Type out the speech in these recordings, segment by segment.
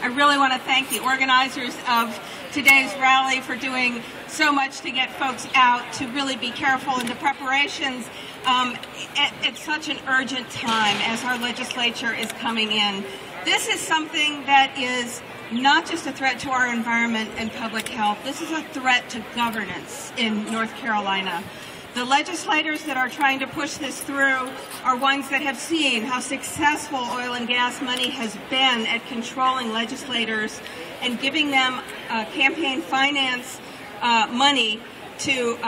I really want to thank the organizers of today's rally for doing so much to get folks out, to really be careful in the preparations at such an urgent time as our legislature is coming in. This is something that is not just a threat to our environment and public health. This is a threat to governance in North Carolina. The legislators that are trying to push this through are ones that have seen how successful oil and gas money has been at controlling legislators and giving them campaign finance money to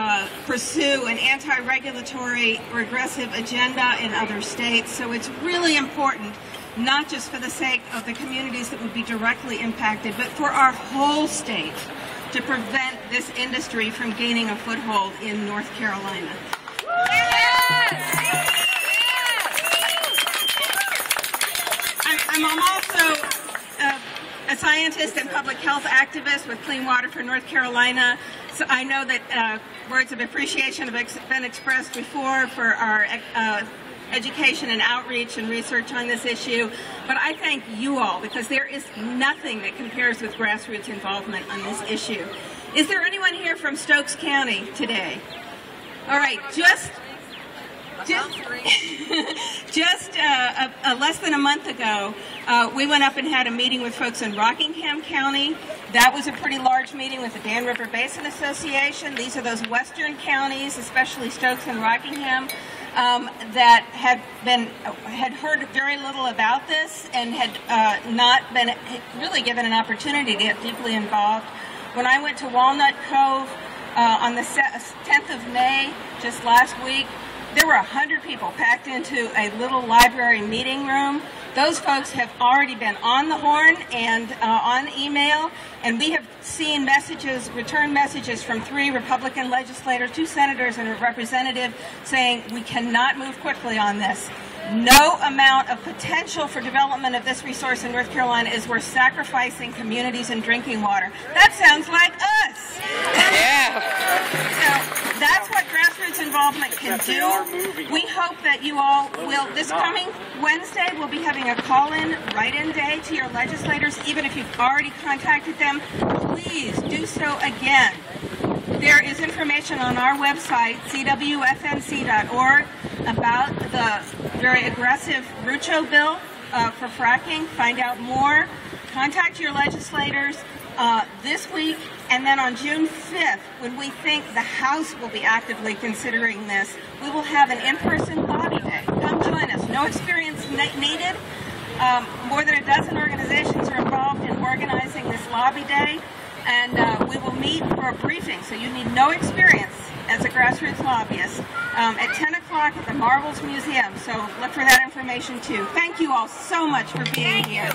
pursue an anti-regulatory regressive agenda in other states. So it's really important, not just for the sake of the communities that would be directly impacted, but for our whole state, to prevent this industry from gaining a foothold in North Carolina. I'm also a scientist and public health activist with Clean Water for North Carolina. So I know that words of appreciation have been expressed before for our education and outreach and research on this issue, but I thank you all because there is nothing that compares with grassroots involvement on this issue. Is there anyone here from Stokes County today? All right, just less than a month ago, we went up and had a meeting with folks in Rockingham County. That was a pretty large meeting with the Dan River Basin Association. These are those western counties, especially Stokes and Rockingham, that had heard very little about this and had not been really given an opportunity to get deeply involved. When I went to Walnut Cove on the 10th of May, just last week, there were 100 people packed into a little library meeting room. Those folks have already been on the horn and on email, and we have seen messages, return messages from 3 Republican legislators, 2 senators, and a representative saying we cannot move quickly on this. No amount of potential for development of this resource in North Carolina is worth sacrificing communities and drinking water. That sounds like us. Yeah. So that's what grassroots involvement can do. We hope that you all will, this coming Wednesday, we'll be having a call-in, write-in day to your legislators. Even if you've already contacted them, please do so again. There is information on our website, CWFNC.org, about the very aggressive Rucho bill for fracking. Find out more. Contact your legislators this week, and then on June 5th, when we think the House will be actively considering this, we will have an in-person lobby day. Come join us. No experience needed. More than a dozen organizations are involved in organizing this lobby day, and we will meet for a briefing, so you need no experience as a grassroots lobbyist, at 10 o'clock at the Marbles Museum. So look for that information too. Thank you all so much for being here.